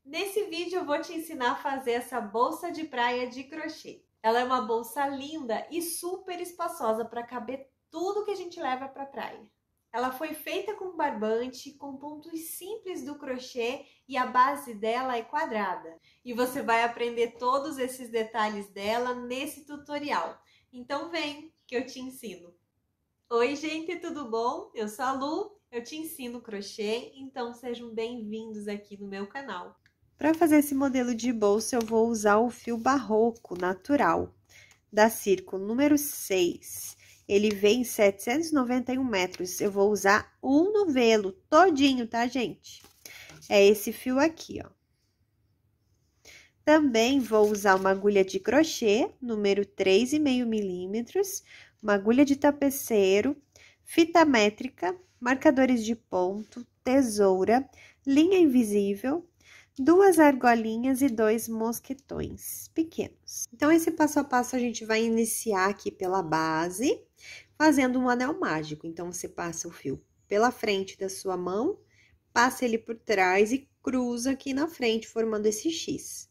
Nesse vídeo eu vou te ensinar a fazer essa bolsa de praia de crochê. Ela é uma bolsa linda e super espaçosa para caber tudo que a gente leva para a praia. Ela foi feita com barbante, com pontos simples do crochê e a base dela é quadrada. E você vai aprender todos esses detalhes dela nesse tutorial. Então vem que eu te ensino. Oi gente, tudo bom? Eu sou a Lu, eu te ensino crochê, então sejam bem-vindos aqui no meu canal. Para fazer esse modelo de bolsa, eu vou usar o fio barroco natural da Círculo número 6. Ele vem 791 metros. Eu vou usar um novelo todinho, tá, gente? É esse fio aqui, ó. Também vou usar uma agulha de crochê, número 3,5 milímetros, uma agulha de tapeceiro, fita métrica, marcadores de ponto, tesoura, linha invisível, 2 argolinhas e 2 mosquetões pequenos. Então, esse passo a passo a gente vai iniciar aqui pela base, fazendo um anel mágico. Então, você passa o fio pela frente da sua mão, passa ele por trás e cruza aqui na frente, formando esse X.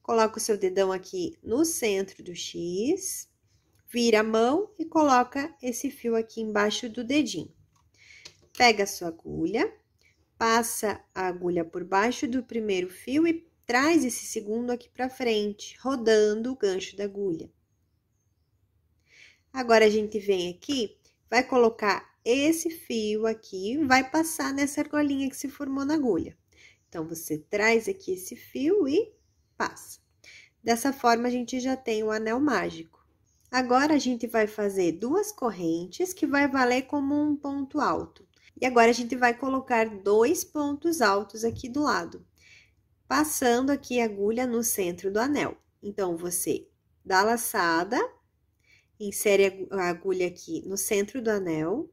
Coloca o seu dedão aqui no centro do X, vira a mão e coloca esse fio aqui embaixo do dedinho. Pega a sua agulha, passa a agulha por baixo do primeiro fio e traz esse segundo aqui pra frente, rodando o gancho da agulha. Agora, a gente vem aqui, vai colocar esse fio aqui, vai passar nessa argolinha que se formou na agulha. Então, você traz aqui esse fio e passa. Dessa forma, a gente já tem o anel mágico. Agora, a gente vai fazer 2 correntes, que vai valer como um ponto alto. E agora, a gente vai colocar 2 pontos altos aqui do lado, passando aqui a agulha no centro do anel. Então, você dá a laçada, insere a agulha aqui no centro do anel,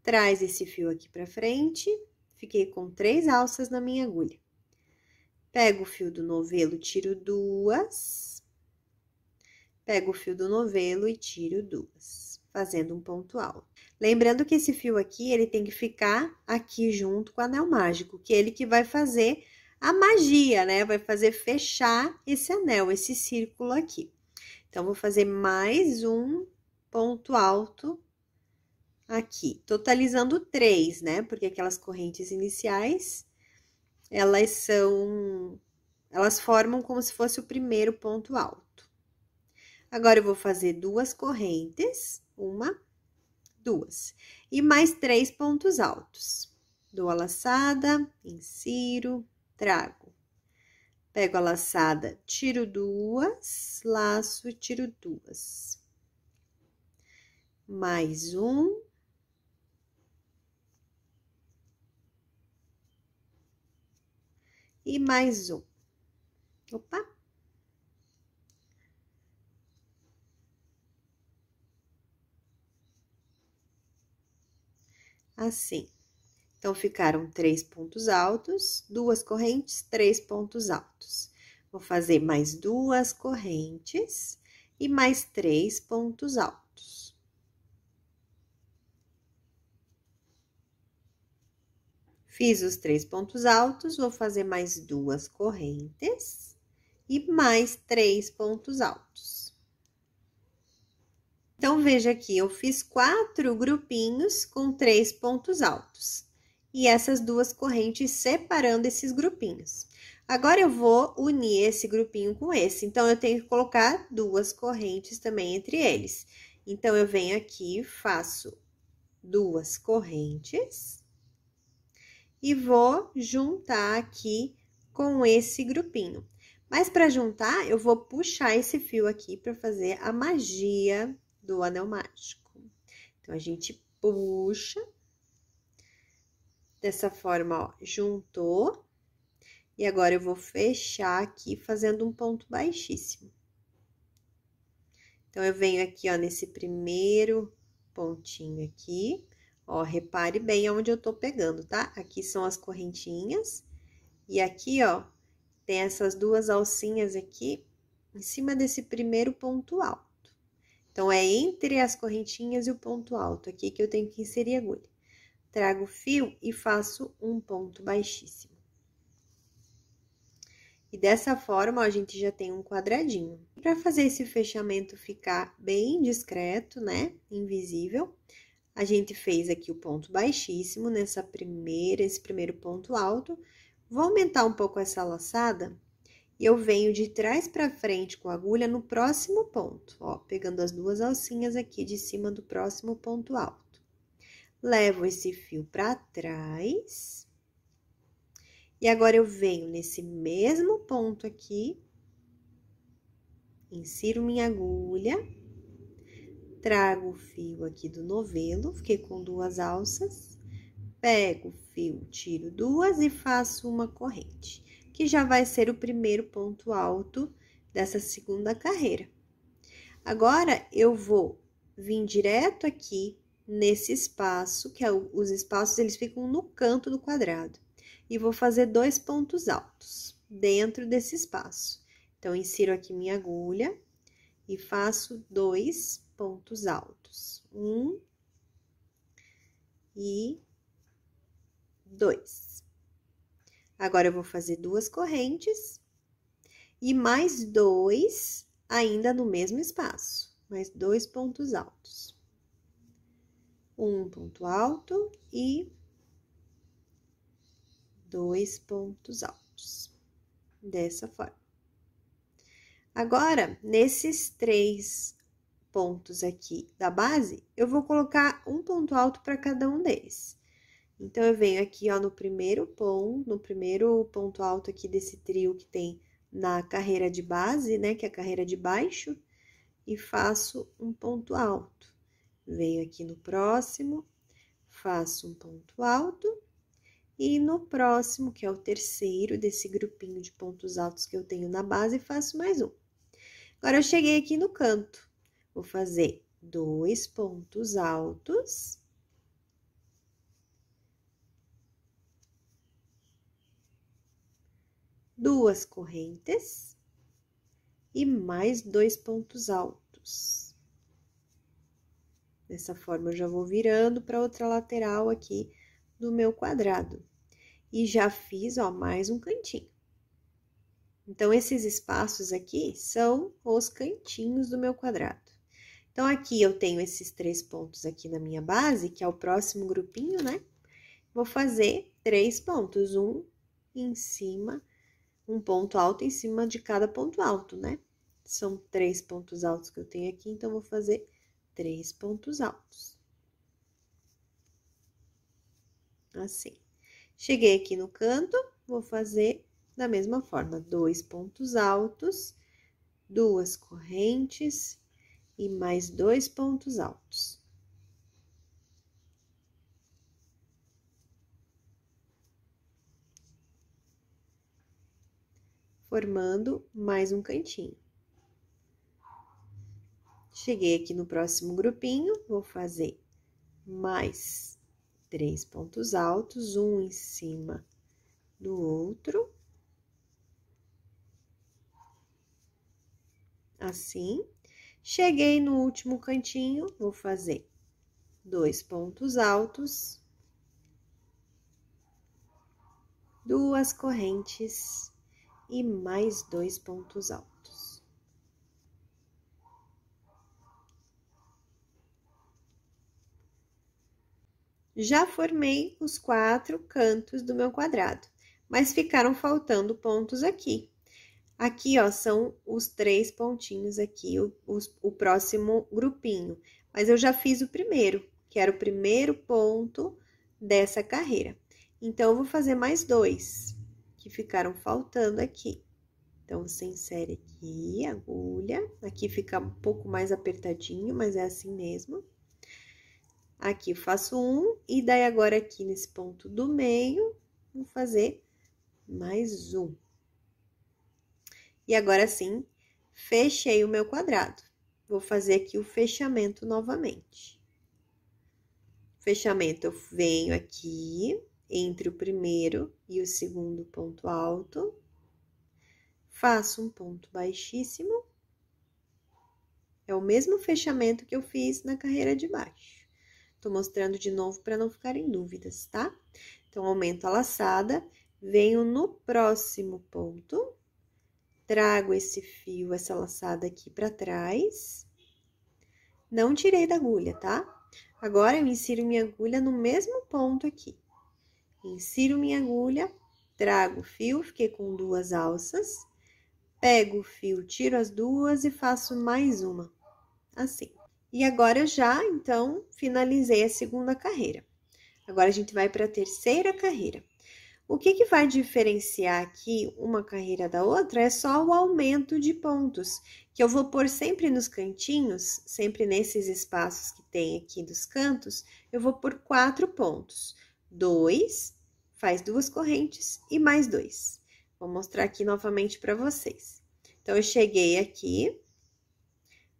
traz esse fio aqui pra frente, fiquei com 3 alças na minha agulha. Pego o fio do novelo, tiro 2, pego o fio do novelo e tiro 2, fazendo um ponto alto. Lembrando que esse fio aqui, ele tem que ficar aqui junto com o anel mágico, que é ele que vai fazer a magia, né? Vai fazer fechar esse anel, esse círculo aqui. Então, vou fazer mais um ponto alto aqui, totalizando 3, né? Porque aquelas correntes iniciais, elas formam como se fosse o primeiro ponto alto. Agora, eu vou fazer 2 correntes, 1, 2, e mais 3 pontos altos. Dou a laçada, insiro, trago. Pego a laçada, tiro 2, laço e tiro 2. Mais um. E mais um. Opa! Assim. Então, ficaram 3 pontos altos, 2 correntes, 3 pontos altos. Vou fazer mais 2 correntes e mais 3 pontos altos. Fiz os 3 pontos altos, vou fazer mais 2 correntes e mais 3 pontos altos. Então, veja aqui, eu fiz 4 grupinhos com 3 pontos altos. E essas 2 correntes separando esses grupinhos. Agora, eu vou unir esse grupinho com esse. Então, eu tenho que colocar 2 correntes também entre eles. Então, eu venho aqui, faço 2 correntes. E vou juntar aqui com esse grupinho. Mas, para juntar, eu vou puxar esse fio aqui para fazer a magia do anel mágico. Então, a gente puxa. Dessa forma, ó, juntou. E agora, eu vou fechar aqui, fazendo um ponto baixíssimo. Então, eu venho aqui, ó, nesse primeiro pontinho aqui. Ó, repare bem aonde eu tô pegando, tá? Aqui são as correntinhas. E aqui, ó, tem essas 2 alcinhas aqui, em cima desse primeiro ponto alto. Então, é entre as correntinhas e o ponto alto aqui que eu tenho que inserir a agulha. Trago o fio e faço um ponto baixíssimo. E dessa forma, ó, a gente já tem um quadradinho. Para fazer esse fechamento ficar bem discreto, né, invisível, a gente fez aqui o ponto baixíssimo esse primeiro ponto alto. Vou aumentar um pouco essa laçada e eu venho de trás para frente com a agulha no próximo ponto, ó, pegando as duas alcinhas aqui de cima do próximo ponto alto. Levo esse fio para trás. E agora, eu venho nesse mesmo ponto aqui, insiro minha agulha, trago o fio aqui do novelo, fiquei com duas alças, pego o fio, tiro duas e faço uma corrente, que já vai ser o primeiro ponto alto dessa segunda carreira. Agora, eu vou vir direto aqui nesse espaço, que os espaços, eles ficam no canto do quadrado. E vou fazer 2 pontos altos dentro desse espaço. Então, insiro aqui minha agulha e faço 2 pontos altos. 1 e 2. Agora, eu vou fazer 2 correntes e mais 2 ainda no mesmo espaço. Mais 2 pontos altos. 1 ponto alto e 2 pontos altos, dessa forma. Agora, nesses 3 pontos aqui da base, eu vou colocar um ponto alto para cada um deles. Então, eu venho aqui, ó, no primeiro ponto alto aqui desse trio que tem na carreira de base, né, que é a carreira de baixo, e faço um ponto alto. Venho aqui no próximo, faço um ponto alto. E no próximo, que é o terceiro desse grupinho de pontos altos que eu tenho na base, faço mais um. Agora, eu cheguei aqui no canto, vou fazer 2 pontos altos. Duas correntes e mais 2 pontos altos. Dessa forma, eu já vou virando para outra lateral aqui do meu quadrado. E já fiz, ó, mais um cantinho. Então, esses espaços aqui são os cantinhos do meu quadrado. Então, aqui eu tenho esses 3 pontos aqui na minha base, que é o próximo grupinho, né? Vou fazer 3 pontos, um em cima, um ponto alto em cima de cada ponto alto, né? São 3 pontos altos que eu tenho aqui, então, vou fazer 3 pontos altos. Assim. Cheguei aqui no canto, vou fazer da mesma forma, 2 pontos altos, 2 correntes e mais 2 pontos altos. Formando mais um cantinho. Cheguei aqui no próximo grupinho, vou fazer mais 3 pontos altos, um em cima do outro. Assim. Cheguei no último cantinho, vou fazer 2 pontos altos, 2 correntes e mais 2 pontos altos. Já formei os 4 cantos do meu quadrado, mas ficaram faltando pontos aqui. Aqui, ó, são os 3 pontinhos aqui, o próximo grupinho. Mas eu já fiz o primeiro, que era o primeiro ponto dessa carreira. Então, eu vou fazer mais 2, que ficaram faltando aqui. Então, você insere aqui a agulha. Aqui fica um pouco mais apertadinho, mas é assim mesmo. Aqui eu faço um, e daí agora aqui nesse ponto do meio, vou fazer mais um. E agora sim, fechei o meu quadrado. Vou fazer aqui o fechamento novamente. Fechamento, eu venho aqui entre o primeiro e o segundo ponto alto. Faço um ponto baixíssimo. É o mesmo fechamento que eu fiz na carreira de baixo. Tô mostrando de novo para não ficarem dúvidas, tá? Então, aumento a laçada, venho no próximo ponto. trago esse fio, essa laçada aqui pra trás. Não tirei da agulha, tá? Agora, eu insiro minha agulha no mesmo ponto aqui. Insiro minha agulha, trago o fio, fiquei com 2 alças. Pego o fio, tiro as 2 e faço mais uma, assim. E agora, eu já, então, finalizei a segunda carreira. Agora, a gente vai para a terceira carreira. O que vai diferenciar aqui uma carreira da outra é só o aumento de pontos, que eu vou pôr sempre nos cantinhos, sempre nesses espaços que tem aqui dos cantos, eu vou pôr 4 pontos. 2, faz 2 correntes e mais 2. Vou mostrar aqui novamente para vocês. Então, eu cheguei aqui,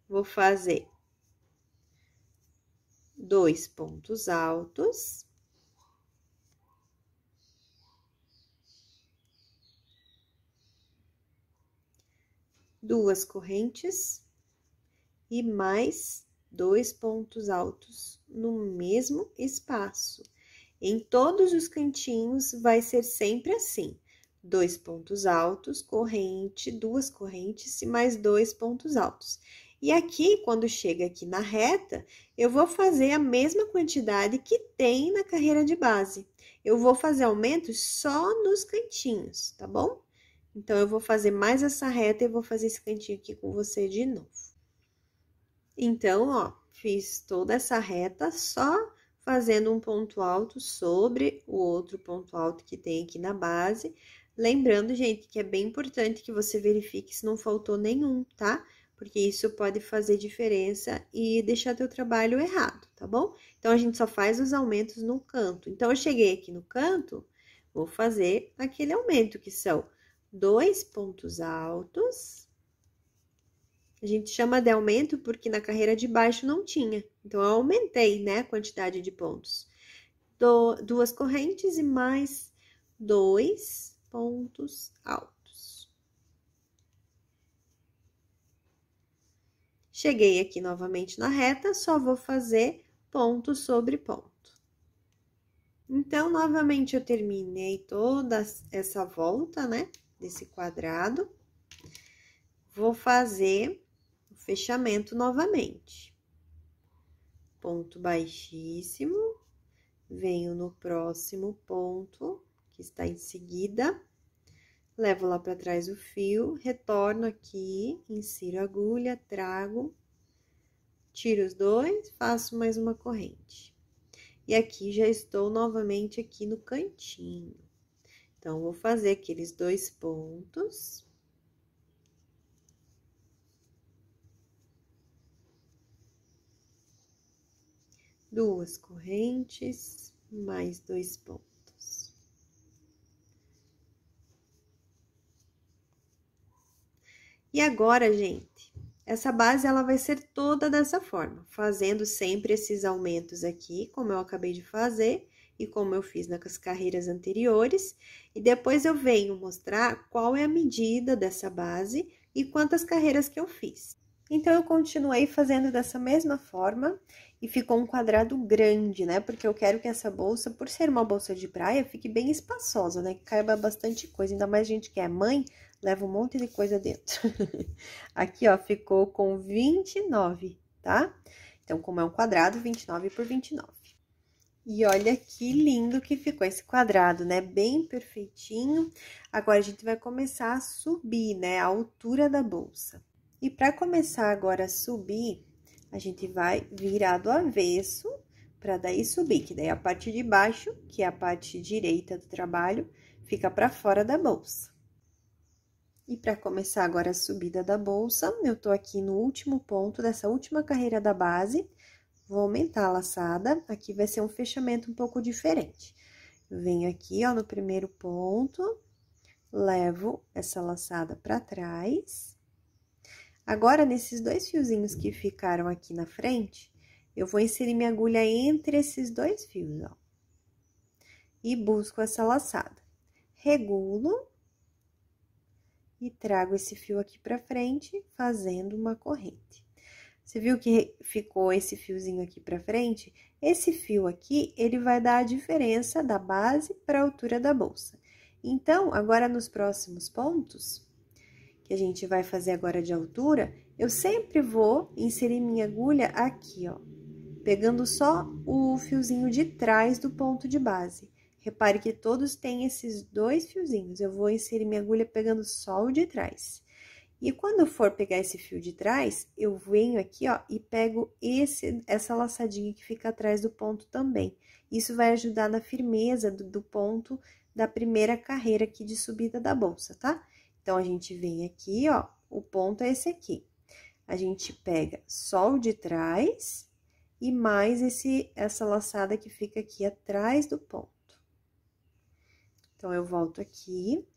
vou fazer 2 pontos altos. Duas correntes e mais 2 pontos altos no mesmo espaço. Em todos os cantinhos vai ser sempre assim: 2 pontos altos, corrente, 2 correntes e mais 2 pontos altos. E aqui, quando chega aqui na reta, eu vou fazer a mesma quantidade que tem na carreira de base. Eu vou fazer aumentos só nos cantinhos, tá bom? Então, eu vou fazer mais essa reta e vou fazer esse cantinho aqui com você de novo. Então, ó, fiz toda essa reta só fazendo um ponto alto sobre o outro ponto alto que tem aqui na base. Lembrando, gente, que é bem importante que você verifique se não faltou nenhum, tá? Porque isso pode fazer diferença e deixar teu trabalho errado, tá bom? Então, a gente só faz os aumentos no canto. Então, eu cheguei aqui no canto, vou fazer aquele aumento, que são 2 pontos altos. A gente chama de aumento porque na carreira de baixo não tinha. Então, eu aumentei, né, a quantidade de pontos. 2 correntes e mais 2 pontos altos. Cheguei aqui novamente na reta, só vou fazer ponto sobre ponto. Então, novamente, eu terminei toda essa volta, né, desse quadrado. Vou fazer o fechamento novamente. Ponto baixíssimo, venho no próximo ponto, que está em seguida, levo lá para trás o fio, retorno aqui, insiro a agulha, trago, tiro os 2, faço mais uma corrente. E aqui já estou novamente aqui no cantinho. Então, vou fazer aqueles 2 pontos. Duas correntes, mais 2 pontos. E agora, gente, essa base, ela vai ser toda dessa forma, fazendo sempre esses aumentos aqui, como eu acabei de fazer, e como eu fiz nas carreiras anteriores, e depois eu venho mostrar qual é a medida dessa base e quantas carreiras que eu fiz. Então, eu continuei fazendo dessa mesma forma e ficou um quadrado grande, né? Porque eu quero que essa bolsa, por ser uma bolsa de praia, fique bem espaçosa, né? Que caiba bastante coisa, ainda mais gente que é mãe, leva um monte de coisa dentro. Aqui, ó, ficou com 29, tá? Então, como é um quadrado, 29 por 29. E olha que lindo que ficou esse quadrado, né? Bem perfeitinho. Agora, a gente vai começar a subir, né? A altura da bolsa. E para começar agora a subir, a gente vai virar do avesso para daí subir, que daí a parte de baixo, que é a parte direita do trabalho, fica para fora da bolsa. E para começar agora a subida da bolsa, eu tô aqui no último ponto dessa última carreira da base, vou aumentar a laçada, aqui vai ser um fechamento um pouco diferente. Eu venho aqui, ó, no primeiro ponto, levo essa laçada para trás. Agora, nesses 2 fiozinhos que ficaram aqui na frente, eu vou inserir minha agulha entre esses 2 fios, ó. E busco essa laçada. Regulo e trago esse fio aqui pra frente, fazendo uma corrente. Você viu que ficou esse fiozinho aqui pra frente? Esse fio aqui, ele vai dar a diferença da base para a altura da bolsa. Então, agora nos próximos pontos, que que a gente vai fazer agora de altura, eu sempre vou inserir minha agulha aqui, ó, pegando só o fiozinho de trás do ponto de base. Repare que todos têm esses 2 fiozinhos, eu vou inserir minha agulha pegando só o de trás. E quando eu for pegar esse fio de trás, eu venho aqui, ó, e pego essa laçadinha que fica atrás do ponto também. Isso vai ajudar na firmeza do ponto da primeira carreira aqui de subida da bolsa, tá? Então, a gente vem aqui, ó, o ponto é esse aqui. A gente pega só o de trás e mais essa laçada que fica aqui atrás do ponto. Então, eu volto aqui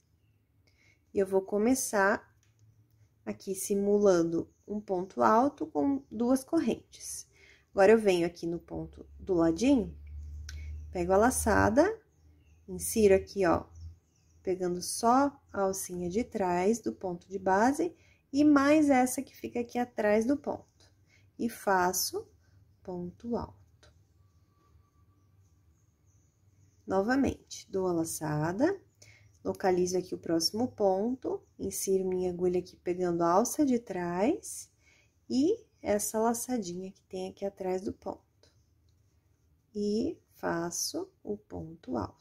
e eu vou começar aqui simulando um ponto alto com 2 correntes. Agora, eu venho aqui no ponto do ladinho, pego a laçada, insiro aqui, ó, pegando só a alcinha de trás do ponto de base e mais essa que fica aqui atrás do ponto. E faço ponto alto. Novamente, dou a laçada, localizo aqui o próximo ponto, insiro minha agulha aqui pegando a alça de trás e essa laçadinha que tem aqui atrás do ponto. E faço o ponto alto.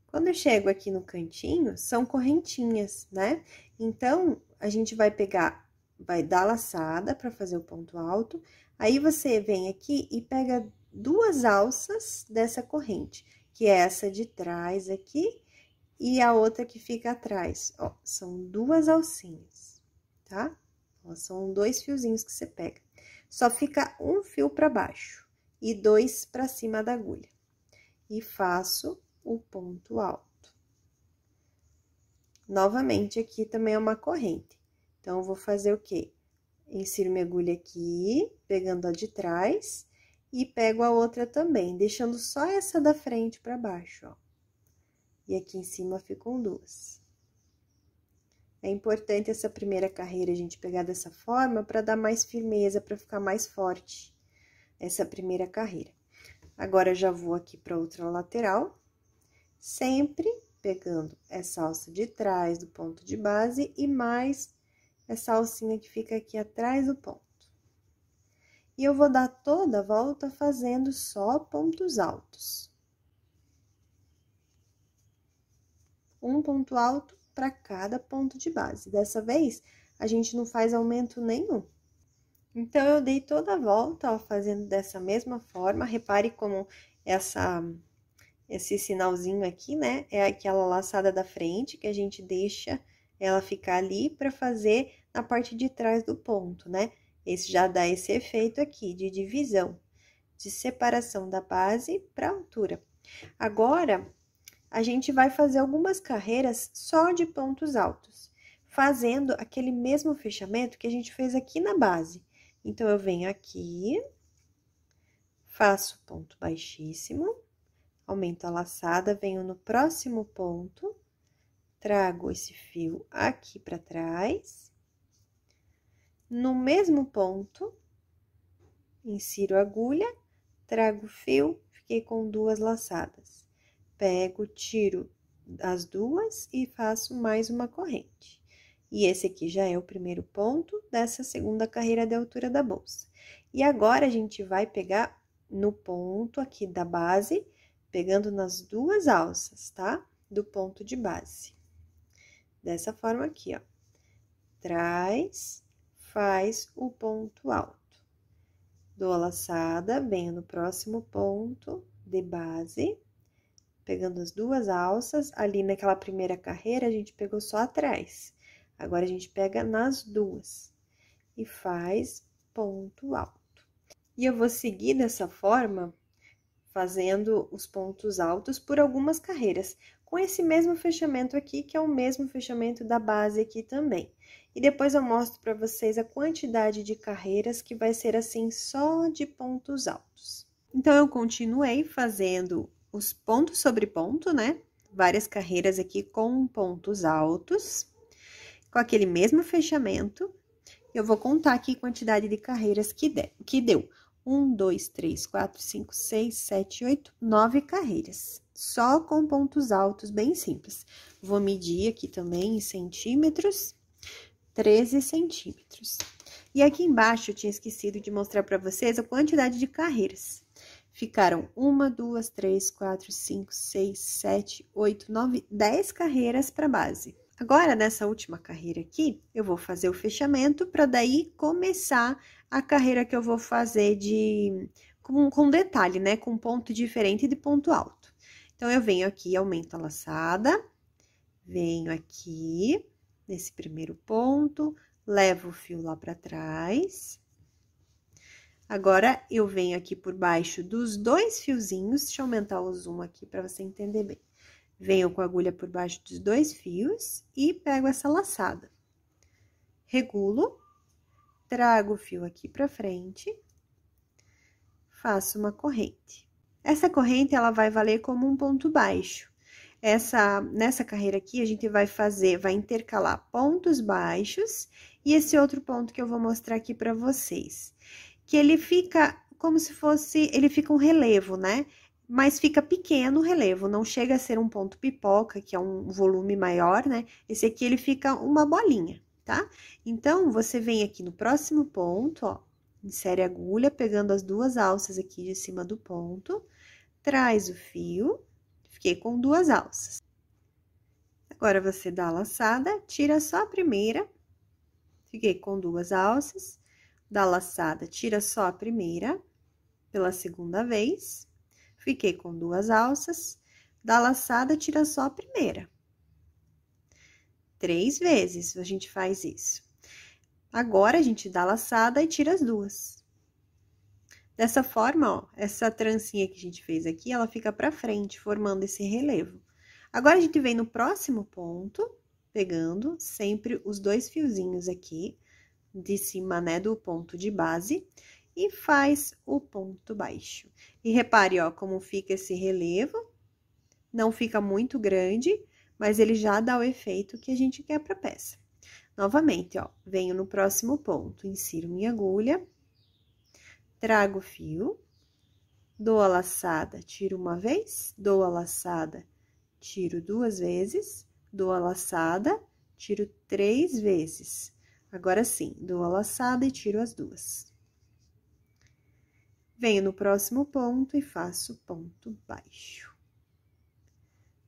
Quando eu chego aqui no cantinho, são correntinhas, né? Então, a gente vai pegar, vai dar laçada para fazer o ponto alto, aí você vem aqui e pega 2 alças dessa corrente, que é essa de trás aqui e a outra que fica atrás, ó, são 2 alcinhas, tá? Ó, são 2 fiozinhos que você pega. Só fica um fio para baixo e 2 para cima da agulha. E faço o ponto alto. Novamente, aqui também é uma corrente. Então, eu vou fazer o quê? Insiro minha agulha aqui, pegando a de trás, e pego a outra também, deixando só essa da frente para baixo, ó. E aqui em cima ficam 2. É importante essa primeira carreira a gente pegar dessa forma para dar mais firmeza, para ficar mais forte essa primeira carreira. Agora, já vou aqui para outra lateral, sempre pegando essa alça de trás do ponto de base e mais essa alcinha que fica aqui atrás do ponto. E eu vou dar toda a volta fazendo só pontos altos. Um ponto alto para cada ponto de base. Dessa vez, a gente não faz aumento nenhum. Então, eu dei toda a volta, ó, fazendo dessa mesma forma. Repare como esse sinalzinho aqui, né, é aquela laçada da frente que a gente deixa ela ficar ali para fazer na parte de trás do ponto, né? Esse já dá esse efeito aqui de divisão, de separação da base para a altura. Agora, a gente vai fazer algumas carreiras só de pontos altos, fazendo aquele mesmo fechamento que a gente fez aqui na base. Então, eu venho aqui, faço ponto baixíssimo, aumento a laçada, venho no próximo ponto, trago esse fio aqui para trás. No mesmo ponto, insiro a agulha, trago o fio, fiquei com 2 laçadas. Pego, tiro as 2 e faço mais uma corrente. E esse aqui já é o primeiro ponto dessa segunda carreira de altura da bolsa. E agora, a gente vai pegar no ponto aqui da base, pegando nas 2 alças, tá? Do ponto de base. Dessa forma aqui, ó. Traz, faz o ponto alto. Dou a laçada, venho no próximo ponto de base, pegando as 2 alças. Ali naquela primeira carreira, a gente pegou só atrás. Agora, a gente pega nas 2 e faz ponto alto. E eu vou seguir dessa forma, fazendo os pontos altos por algumas carreiras, com esse mesmo fechamento aqui, que é o mesmo fechamento da base aqui também. E depois eu mostro para vocês a quantidade de carreiras que vai ser assim só de pontos altos. Então, eu continuei fazendo os pontos sobre ponto, né? Várias carreiras aqui com pontos altos, com aquele mesmo fechamento. Eu vou contar aqui a quantidade de carreiras que deu. 1, 2, 3, 4, 5, 6, 7, 8, 9 carreiras. só com pontos altos, bem simples. Vou medir aqui também em centímetros, 13 centímetros. E aqui embaixo eu tinha esquecido de mostrar para vocês a quantidade de carreiras. Ficaram 1, 2, 3, 4, 5, 6, 7, 8, 9, 10 carreiras para base. Agora, nessa última carreira aqui, eu vou fazer o fechamento para daí começar a carreira que eu vou fazer com detalhe, né? Com ponto diferente de ponto alto. Então, eu venho aqui, aumento a laçada, venho aqui nesse primeiro ponto, levo o fio lá para trás. Agora, eu venho aqui por baixo dos 2 fiozinhos, deixa eu aumentar o zoom aqui para você entender bem. Venho com a agulha por baixo dos 2 fios e pego essa laçada. Regulo, trago o fio aqui pra frente, faço uma corrente. Essa corrente, ela vai valer como um ponto baixo. Nessa carreira aqui, a gente vai intercalar pontos baixos e esse outro ponto que eu vou mostrar aqui pra vocês. Que ele fica como se fosse, ele fica um relevo, né? Mas fica pequeno o relevo, não chega a ser um ponto pipoca, que é um volume maior, né? Esse aqui, ele fica uma bolinha, tá? Então, você vem aqui no próximo ponto, ó, insere a agulha, pegando as 2 alças aqui de cima do ponto, traz o fio, fiquei com 2 alças. Agora, você dá a laçada, tira só a primeira, fiquei com 2 alças, dá a laçada, tira só a primeira, pela segunda vez. Fiquei com 2 alças, da laçada, tira só a primeira. 3 vezes a gente faz isso. Agora, a gente dá a laçada e tira as 2. Dessa forma, ó, essa trancinha que a gente fez aqui, ela fica pra frente, formando esse relevo. Agora, a gente vem no próximo ponto, pegando sempre os 2 fiozinhos aqui, de cima, né, do ponto de base, e faz o ponto baixo. E repare, ó, como fica esse relevo, não fica muito grande, mas ele já dá o efeito que a gente quer pra peça. Novamente, ó, venho no próximo ponto, insiro minha agulha, trago o fio, dou a laçada, tiro uma vez, dou a laçada, tiro 2 vezes, dou a laçada, tiro 3 vezes. Agora sim, dou a laçada e tiro as 2. Venho no próximo ponto e faço ponto baixo.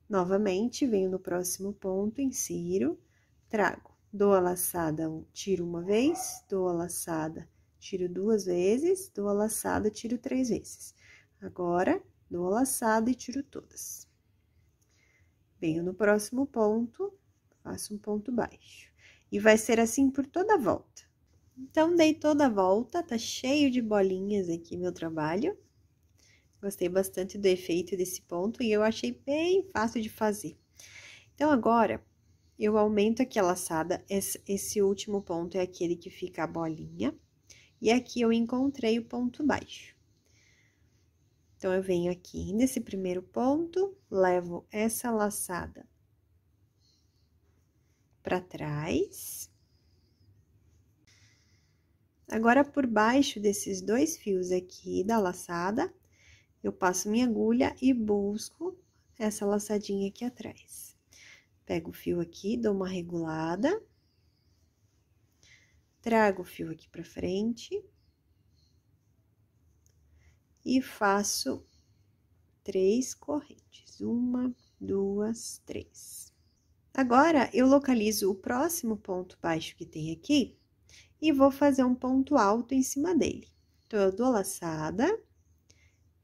Novamente, venho no próximo ponto, insiro, trago, dou a laçada, tiro uma vez, dou a laçada, tiro 2 vezes, dou a laçada, tiro 3 vezes. Agora, dou a laçada e tiro todas. Venho no próximo ponto, faço um ponto baixo. E vai ser assim por toda a volta. Então, dei toda a volta, tá cheio de bolinhas aqui meu trabalho. Gostei bastante do efeito desse ponto e eu achei bem fácil de fazer. Então, agora, eu aumento aqui a laçada, esse último ponto é aquele que fica a bolinha. E aqui eu encontrei o ponto baixo. Então, eu venho aqui nesse primeiro ponto, levo essa laçada pra trás. Agora, por baixo desses 2 fios aqui da laçada, eu passo minha agulha e busco essa laçadinha aqui atrás. Pego o fio aqui, dou uma regulada, trago o fio aqui pra frente e faço 3 correntes. 1, 2, 3. Agora, eu localizo o próximo ponto baixo que tem aqui e vou fazer um ponto alto em cima dele. Então, eu dou a laçada,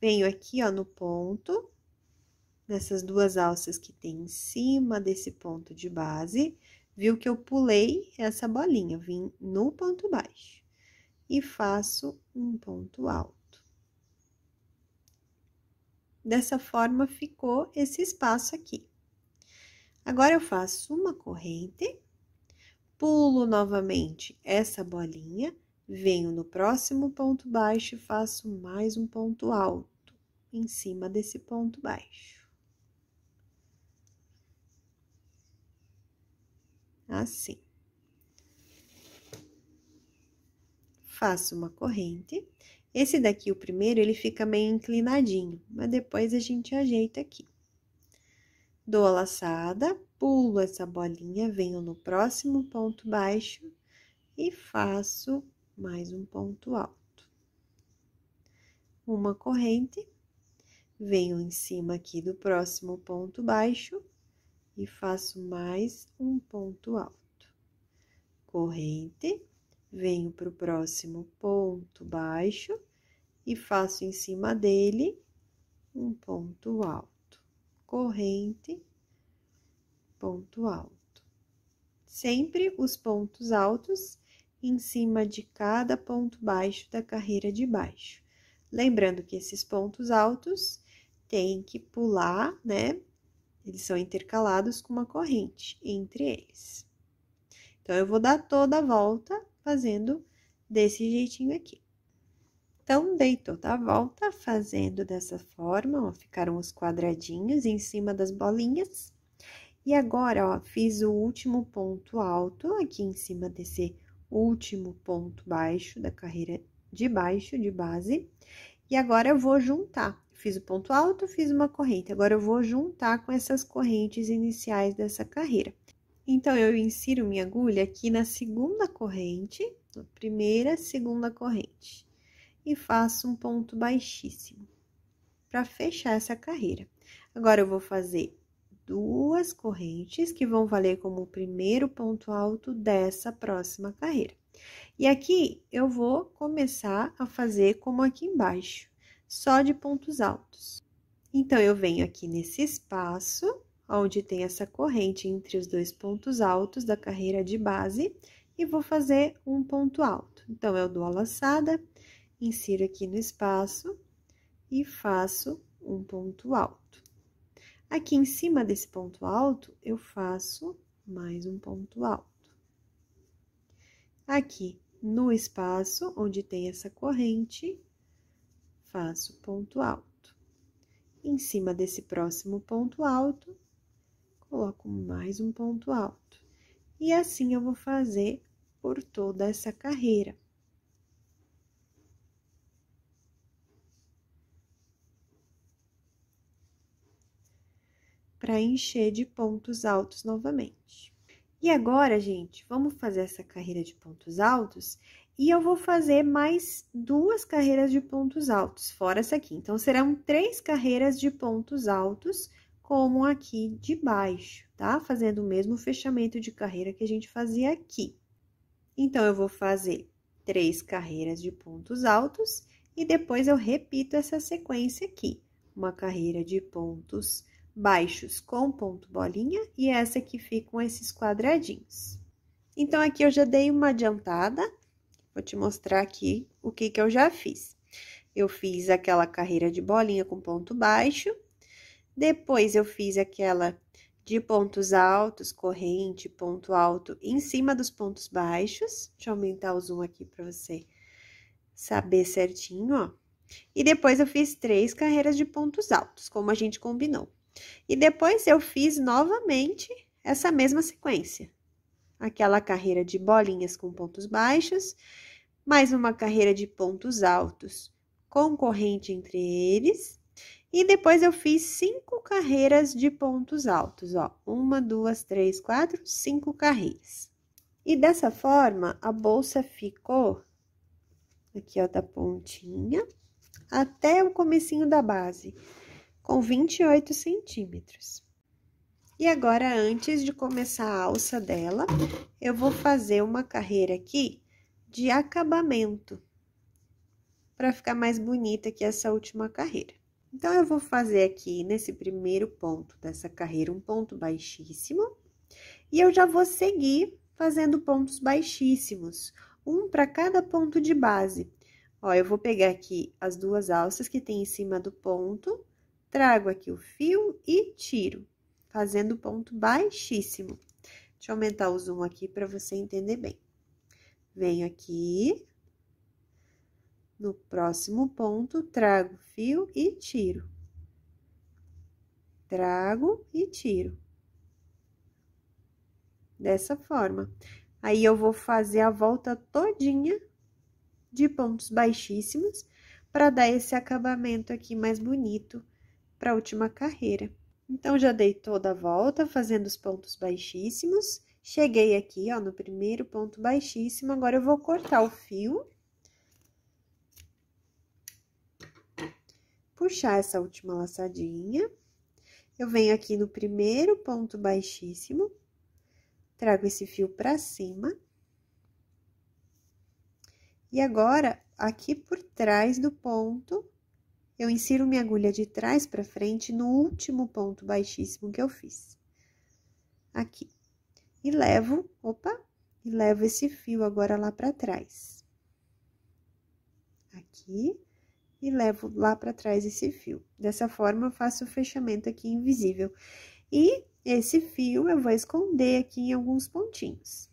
venho aqui, ó, no ponto, nessas 2 alças que tem em cima desse ponto de base, viu que eu pulei essa bolinha, vim no ponto baixo e faço um ponto alto. Dessa forma, ficou esse espaço aqui. Agora, eu faço uma corrente, pulo novamente essa bolinha, venho no próximo ponto baixo e faço mais um ponto alto em cima desse ponto baixo. Assim. Faço uma corrente. Esse daqui, o primeiro, ele fica meio inclinadinho, mas depois a gente ajeita aqui. dou a laçada, pulo essa bolinha, venho no próximo ponto baixo e faço mais um ponto alto. Uma corrente, venho em cima aqui do próximo ponto baixo e faço mais um ponto alto. Corrente, venho para o próximo ponto baixo e faço em cima dele um ponto alto. Corrente, ponto alto. Sempre os pontos altos em cima de cada ponto baixo da carreira de baixo. Lembrando que esses pontos altos tem que pular, né? Eles são intercalados com uma corrente entre eles. Então, eu vou dar toda a volta fazendo desse jeitinho aqui. Então, dei toda a volta fazendo dessa forma, ó, ficaram os quadradinhos em cima das bolinhas. E agora, ó, fiz o último ponto alto aqui em cima desse último ponto baixo da carreira de baixo, de base. E agora, eu vou juntar. Fiz o ponto alto, fiz uma corrente. Agora, eu vou juntar com essas correntes iniciais dessa carreira. Então, eu insiro minha agulha aqui na segunda corrente, na primeira, segunda corrente. E faço um ponto baixíssimo, para fechar essa carreira. Agora, eu vou fazer duas correntes, que vão valer como o primeiro ponto alto dessa próxima carreira. E aqui, eu vou começar a fazer como aqui embaixo, só de pontos altos. Então, eu venho aqui nesse espaço, onde tem essa corrente entre os dois pontos altos da carreira de base, e vou fazer um ponto alto. Então, eu dou a laçada, insiro aqui no espaço e faço um ponto alto. Aqui em cima desse ponto alto, eu faço mais um ponto alto. Aqui no espaço onde tem essa corrente, faço ponto alto. Em cima desse próximo ponto alto, coloco mais um ponto alto. E assim eu vou fazer por toda essa carreira. Para encher de pontos altos novamente. E agora, gente, vamos fazer essa carreira de pontos altos e eu vou fazer mais duas carreiras de pontos altos, fora essa aqui. Então, serão 3 carreiras de pontos altos, como aqui de baixo, tá? Fazendo o mesmo fechamento de carreira que a gente fazia aqui. Então, eu vou fazer 3 carreiras de pontos altos e depois eu repito essa sequência aqui. Uma carreira de pontos baixos com ponto bolinha e essa aqui ficam esses quadradinhos. Então, aqui eu já dei uma adiantada, vou te mostrar aqui o que eu já fiz. Eu fiz aquela carreira de bolinha com ponto baixo, depois eu fiz aquela de pontos altos, corrente, ponto alto em cima dos pontos baixos. Deixa eu aumentar o zoom aqui para você saber certinho, ó. E depois eu fiz 3 carreiras de pontos altos, como a gente combinou. E depois eu fiz novamente essa mesma sequência. Aquela carreira de bolinhas com pontos baixos, mais uma carreira de pontos altos com corrente entre eles. E depois eu fiz 5 carreiras de pontos altos, ó. 1, 2, 3, 4, 5 carreiras. E dessa forma, a bolsa ficou aqui, ó, da pontinha até o comecinho da base, com 28 centímetros. E agora, antes de começar a alça dela, eu vou fazer uma carreira aqui de acabamento, para ficar mais bonita que essa última carreira. Então, eu vou fazer aqui, nesse primeiro ponto dessa carreira, um ponto baixíssimo, e eu já vou seguir fazendo pontos baixíssimos, um para cada ponto de base. Ó, eu vou pegar aqui as 2 alças que tem em cima do ponto, trago aqui o fio e tiro, fazendo ponto baixíssimo. Deixa eu aumentar o zoom aqui para você entender bem. Venho aqui, no próximo ponto, trago fio e tiro. Trago e tiro. Dessa forma. Aí, eu vou fazer a volta todinha de pontos baixíssimos, para dar esse acabamento aqui mais bonito para a última carreira. Então, já dei toda a volta, fazendo os pontos baixíssimos. Cheguei aqui, ó, no primeiro ponto baixíssimo. Agora, eu vou cortar o fio. Puxar essa última laçadinha. Eu venho aqui no primeiro ponto baixíssimo. Trago esse fio pra cima. E agora, aqui por trás do ponto, eu insiro minha agulha de trás pra frente no último ponto baixíssimo que eu fiz. Aqui. E levo, e levo esse fio agora lá pra trás. Aqui, e levo lá pra trás esse fio. Dessa forma, eu faço o fechamento aqui invisível. E esse fio eu vou esconder aqui em alguns pontinhos.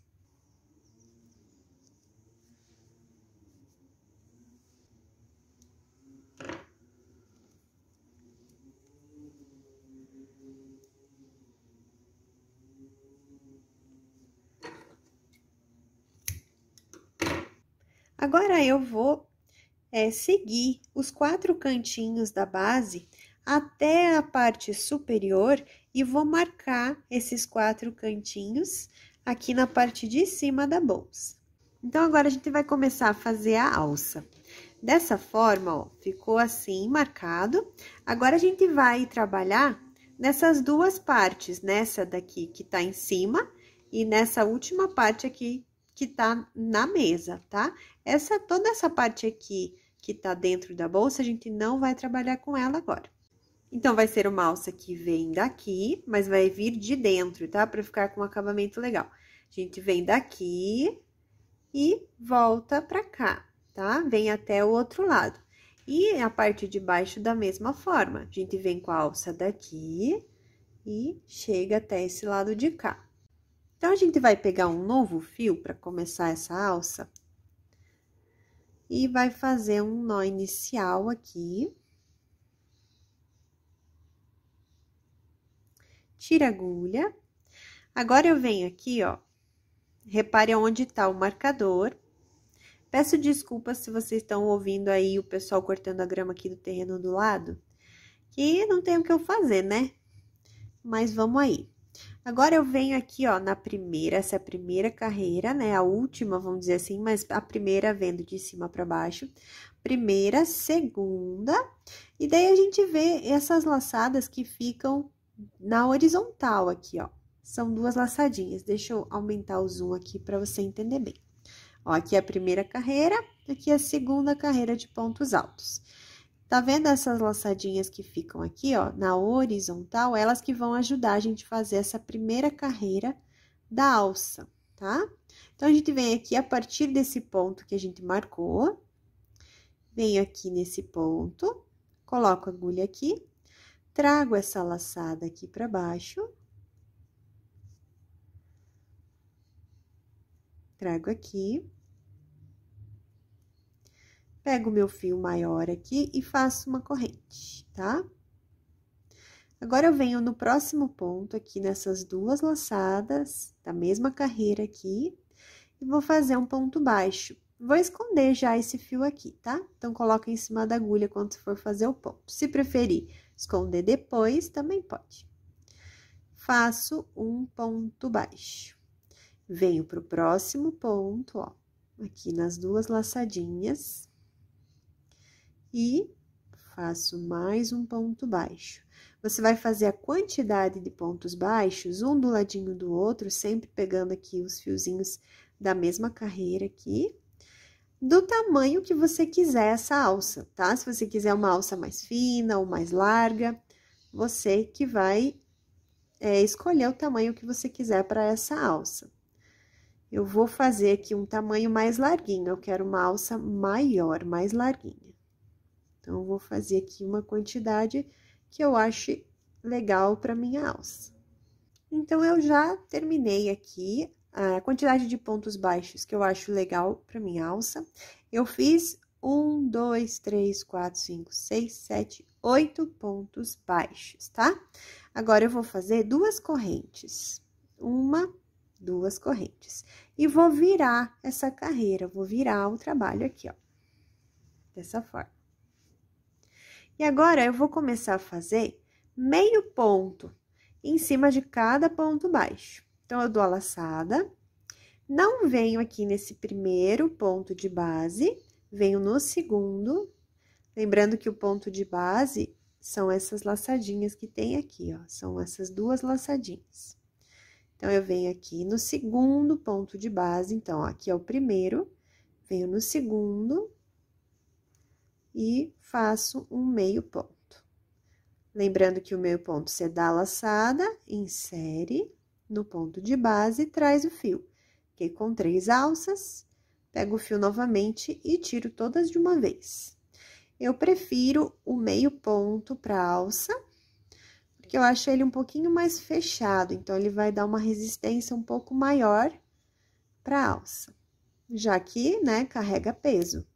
Agora, eu vou seguir os 4 cantinhos da base até a parte superior e vou marcar esses 4 cantinhos aqui na parte de cima da bolsa. Então, agora a gente vai começar a fazer a alça. Dessa forma, ó, ficou assim marcado. Agora, a gente vai trabalhar nessas duas partes, nessa daqui que tá em cima e nessa última parte aqui que tá na mesa, tá? Toda essa parte aqui que tá dentro da bolsa, a gente não vai trabalhar com ela agora. Então, vai ser uma alça que vem daqui, mas vai vir de dentro, tá? Pra ficar com um acabamento legal. A gente vem daqui e volta pra cá, tá? Vem até o outro lado. E a parte de baixo da mesma forma. A gente vem com a alça daqui e chega até esse lado de cá. Então, a gente vai pegar um novo fio para começar essa alça. E vai fazer um nó inicial aqui. Tira a agulha. Agora, eu venho aqui, ó. Repare onde tá o marcador. Peço desculpas se vocês estão ouvindo aí o pessoal cortando a grama aqui do terreno do lado. Que não tem o que eu fazer, né? Mas vamos aí. Agora, eu venho aqui, ó, essa é a primeira carreira, né? A última, vamos dizer assim, mas a primeira vendo de cima pra baixo. Primeira, segunda, e daí a gente vê essas laçadas que ficam na horizontal aqui, ó. São 2 laçadinhas. Deixa eu aumentar o zoom aqui pra você entender bem. Ó, aqui é a primeira carreira, aqui é a segunda carreira de pontos altos. Tá vendo essas laçadinhas que ficam aqui, ó, na horizontal? Elas que vão ajudar a gente a fazer essa primeira carreira da alça, tá? Então, a gente vem aqui a partir desse ponto que a gente marcou. Venho aqui nesse ponto, coloco a agulha aqui, trago essa laçada aqui pra baixo. Trago aqui. Pego o meu fio maior aqui e faço uma corrente, tá? Agora, eu venho no próximo ponto aqui, nessas 2 laçadas, da mesma carreira aqui, e vou fazer um ponto baixo. Vou esconder já esse fio aqui, tá? Então, coloca em cima da agulha quando for fazer o ponto. Se preferir esconder depois, também pode. Faço um ponto baixo. Venho pro próximo ponto, ó, aqui nas 2 laçadinhas. E faço mais um ponto baixo. Você vai fazer a quantidade de pontos baixos, um do ladinho do outro, sempre pegando aqui os fiozinhos da mesma carreira aqui, do tamanho que você quiser essa alça, tá? Se você quiser uma alça mais fina ou mais larga, você que vai escolher o tamanho que você quiser para essa alça. Eu vou fazer aqui um tamanho mais larguinho, eu quero uma alça maior, mais larguinha. Então, eu vou fazer aqui uma quantidade que eu ache legal para minha alça. Então, eu já terminei aqui a quantidade de pontos baixos que eu acho legal para minha alça. Eu fiz 1, 2, 3, 4, 5, 6, 7, 8 pontos baixos, tá? Agora, eu vou fazer 2 correntes. 1, 2 correntes. E vou virar essa carreira, vou virar o trabalho aqui, ó. Dessa forma. E agora, eu vou começar a fazer meio ponto em cima de cada ponto baixo. Então, eu dou a laçada, não venho aqui nesse primeiro ponto de base, venho no segundo, lembrando que o ponto de base são essas laçadinhas que tem aqui, ó, são essas duas laçadinhas. Então, eu venho aqui no segundo ponto de base, então, ó, aqui é o primeiro, venho no segundo e faço um meio ponto. Lembrando que o meio ponto você dá a laçada, insere no ponto de base e traz o fio. Fiquei com 3 alças, pego o fio novamente e tiro todas de uma vez. Eu prefiro o meio ponto para alça, porque eu acho ele um pouquinho mais fechado, então, ele vai dar uma resistência um pouco maior para alça, já que, né, carrega peso.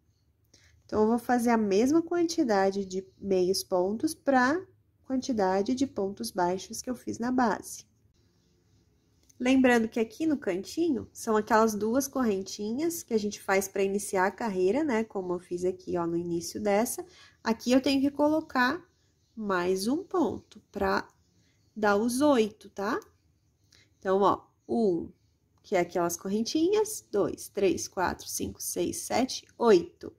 Então, eu vou fazer a mesma quantidade de meios pontos para quantidade de pontos baixos que eu fiz na base. Lembrando que aqui no cantinho, são aquelas duas correntinhas que a gente faz para iniciar a carreira, né? Como eu fiz aqui, ó, no início dessa. Aqui eu tenho que colocar mais um ponto para dar os 8, tá? Então, ó, 1, que é aquelas correntinhas, 2, 3, 4, 5, 6, 7, 8.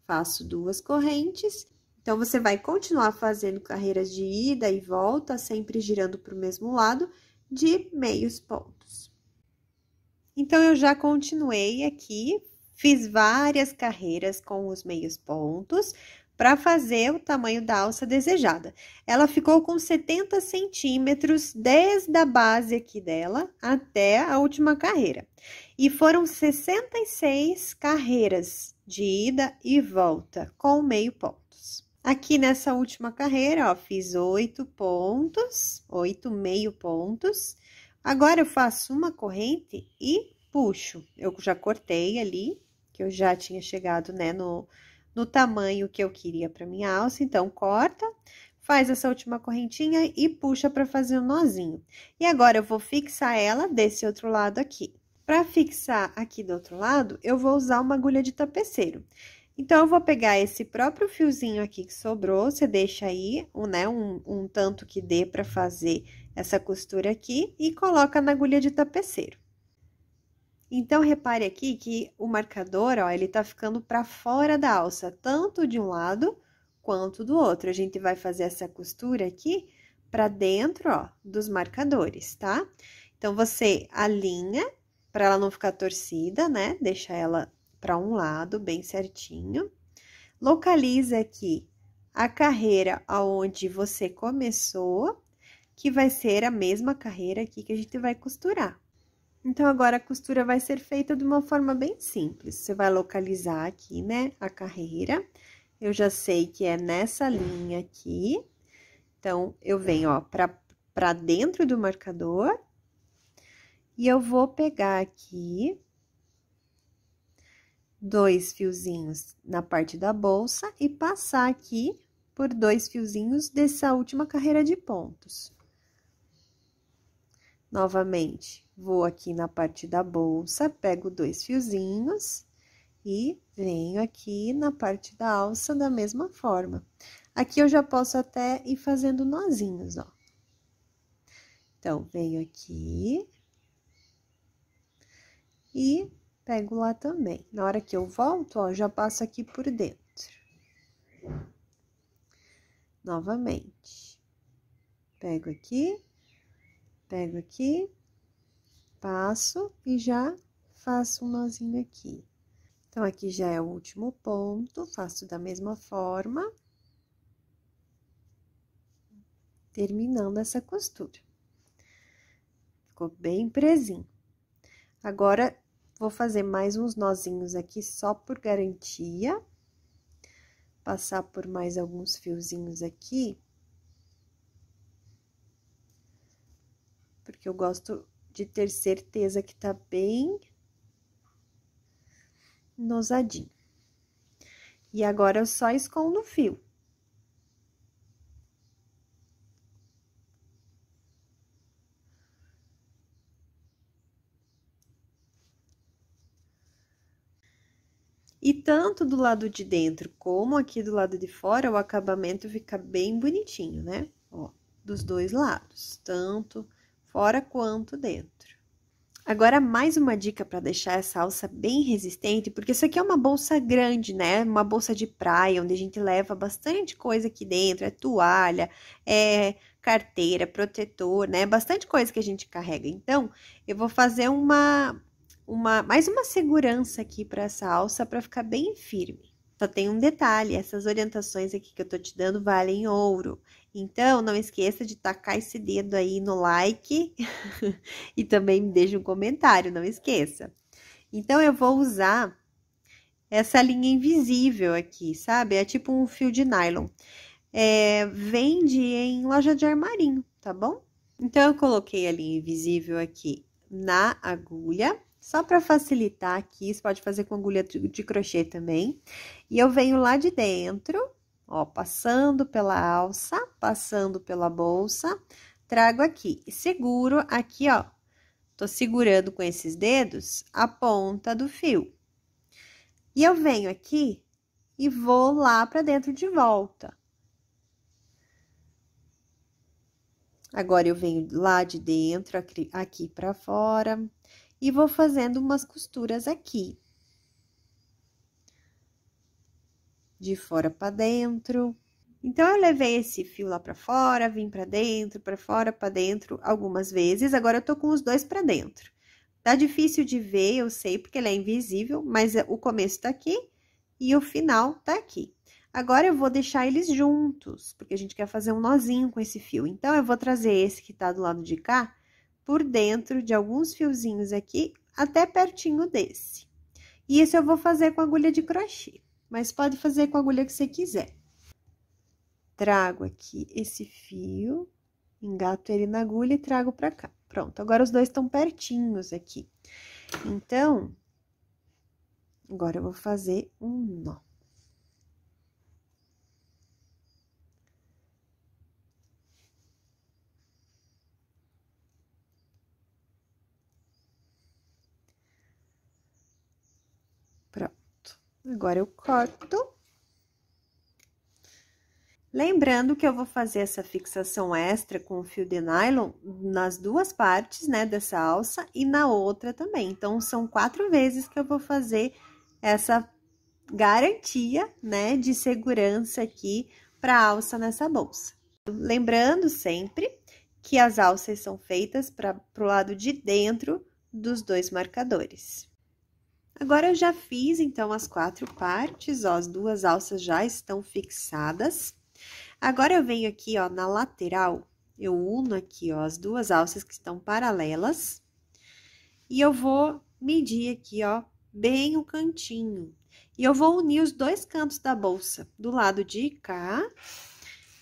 Faço 2 correntes. Então, você vai continuar fazendo carreiras de ida e volta, sempre girando para o mesmo lado, de meios pontos. Então, eu já continuei aqui, fiz várias carreiras com os meios pontos, para fazer o tamanho da alça desejada. Ela ficou com 70 centímetros desde a base aqui dela até a última carreira. E foram 66 carreiras de ida e volta com meio pontos. Aqui nessa última carreira, ó, fiz 8 pontos, 8 meio pontos. Agora, eu faço uma corrente e puxo. Eu já cortei ali, que eu já tinha chegado, né, no tamanho que eu queria para minha alça, então, corta, faz essa última correntinha e puxa para fazer um nozinho. E agora, eu vou fixar ela desse outro lado aqui. Para fixar aqui do outro lado, eu vou usar uma agulha de tapeceiro. Então, eu vou pegar esse próprio fiozinho aqui que sobrou, você deixa aí, né, um tanto que dê para fazer essa costura aqui e coloca na agulha de tapeceiro. Então, repare aqui que o marcador, ó, ele tá ficando para fora da alça, tanto de um lado quanto do outro. A gente vai fazer essa costura aqui para dentro, ó, dos marcadores, tá? Então, você alinha para ela não ficar torcida, né? Deixa ela para um lado, bem certinho. Localiza aqui a carreira aonde você começou, que vai ser a mesma carreira aqui que a gente vai costurar. Então, agora, a costura vai ser feita de uma forma bem simples. Você vai localizar aqui, né, a carreira. Eu já sei que é nessa linha aqui. Então, eu venho, ó, pra dentro do marcador. E eu vou pegar aqui 2 fiozinhos na parte da bolsa e passar aqui por 2 fiozinhos dessa última carreira de pontos. Novamente, vou aqui na parte da bolsa, pego 2 fiozinhos e venho aqui na parte da alça da mesma forma. Aqui eu já posso até ir fazendo nozinhos, ó. Então, venho aqui e pego lá também. Na hora que eu volto, ó, já passo aqui por dentro. Novamente, pego aqui, passo e já faço um nozinho aqui. Então, aqui já é o último ponto, faço da mesma forma, terminando essa costura. Ficou bem presinho. Agora, vou fazer mais uns nozinhos aqui só por garantia. Passar por mais alguns fiozinhos aqui. Porque eu gosto de ter certeza que tá bem nosadinho. E agora, eu só escondo o fio. E tanto do lado de dentro como aqui do lado de fora, o acabamento fica bem bonitinho, né? Ó, dos dois lados, tanto fora quanto dentro. Agora, mais uma dica para deixar essa alça bem resistente, porque isso aqui é uma bolsa grande, né? Uma bolsa de praia, onde a gente leva bastante coisa aqui dentro, é toalha, é carteira, protetor, né? Bastante coisa que a gente carrega. Então, eu vou fazer mais uma segurança aqui para essa alça, para ficar bem firme. Só tem um detalhe, essas orientações aqui que eu tô te dando valem ouro. Então, não esqueça de tacar esse dedo aí no like e também me deixe um comentário, não esqueça. Então, eu vou usar essa linha invisível aqui, sabe? É tipo um fio de nylon. Vende em loja de armarinho, tá bom? Então, eu coloquei a linha invisível aqui na agulha. Só para facilitar aqui, você pode fazer com agulha de crochê também. E eu venho lá de dentro, ó, passando pela alça, passando pela bolsa, trago aqui e seguro aqui, ó. Tô segurando com esses dedos a ponta do fio. E eu venho aqui e vou lá para dentro de volta. Agora, eu venho lá de dentro, aqui para fora. E vou fazendo umas costuras aqui. De fora para dentro. Então, eu levei esse fio lá para fora, vim para dentro, para fora, para dentro, algumas vezes. Agora, eu tô com os dois para dentro. Tá difícil de ver, eu sei, porque ele é invisível, mas o começo tá aqui e o final tá aqui. Agora, eu vou deixar eles juntos, porque a gente quer fazer um nozinho com esse fio. Então, eu vou trazer esse que tá do lado de cá por dentro de alguns fiozinhos aqui, até pertinho desse. E isso eu vou fazer com agulha de crochê, mas pode fazer com a agulha que você quiser. Trago aqui esse fio, engato ele na agulha e trago pra cá. Pronto, agora os dois estão pertinhos aqui. Então, agora eu vou fazer um nó. Pronto. Agora, eu corto. Lembrando que eu vou fazer essa fixação extra com o fio de nylon nas duas partes, né, dessa alça e na outra também. Então, são 4 vezes que eu vou fazer essa garantia, né, de segurança aqui para a alça nessa bolsa. Lembrando sempre que as alças são feitas para o lado de dentro dos dois marcadores. Agora, eu já fiz, então, as 4 partes, ó, as duas alças já estão fixadas. Agora, eu venho aqui, ó, na lateral, eu uno aqui, ó, as duas alças que estão paralelas. E eu vou medir aqui, ó, bem o cantinho. E eu vou unir os dois cantos da bolsa, do lado de cá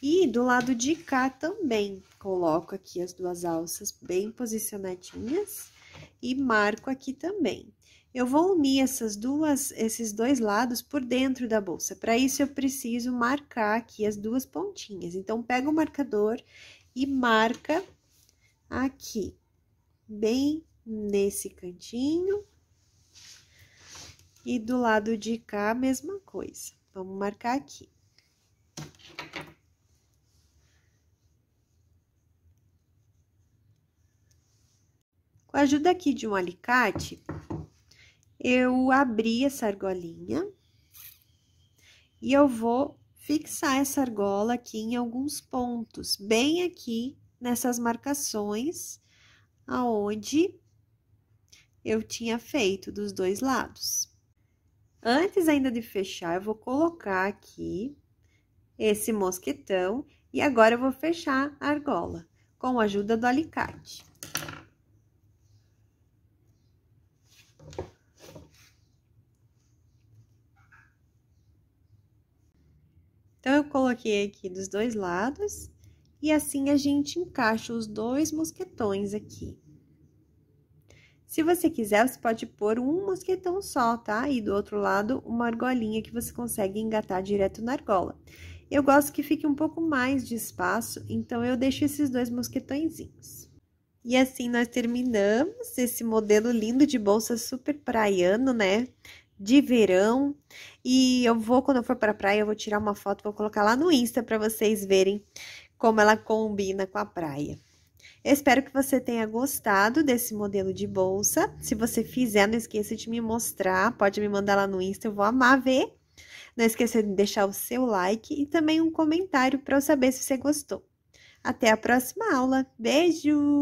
e do lado de cá também. Coloco aqui as duas alças bem posicionadinhas e marco aqui também. Eu vou unir esses dois lados por dentro da bolsa. Para isso, eu preciso marcar aqui as duas pontinhas. Então, pega o marcador e marca aqui, bem nesse cantinho. E do lado de cá, a mesma coisa. Vamos marcar aqui. Com a ajuda aqui de um alicate, eu abri essa argolinha e eu vou fixar essa argola aqui em alguns pontos, bem aqui nessas marcações aonde eu tinha feito dos dois lados. Antes ainda de fechar, eu vou colocar aqui esse mosquetão e agora eu vou fechar a argola com a ajuda do alicate. Então, eu coloquei aqui dos dois lados e assim a gente encaixa os dois mosquetões aqui. Se você quiser, você pode pôr um mosquetão só, tá? E do outro lado, uma argolinha que você consegue engatar direto na argola. Eu gosto que fique um pouco mais de espaço, então eu deixo esses dois mosquetõezinhos. E assim nós terminamos esse modelo lindo de bolsa super praiano, né? De verão. E quando eu for pra praia, eu vou tirar uma foto, vou colocar lá no Insta pra vocês verem como ela combina com a praia. Eu espero que você tenha gostado desse modelo de bolsa. Se você fizer, não esqueça de me mostrar, pode me mandar lá no Insta, eu vou amar ver. Não esqueça de deixar o seu like e também um comentário para eu saber se você gostou. Até a próxima aula. Beijo!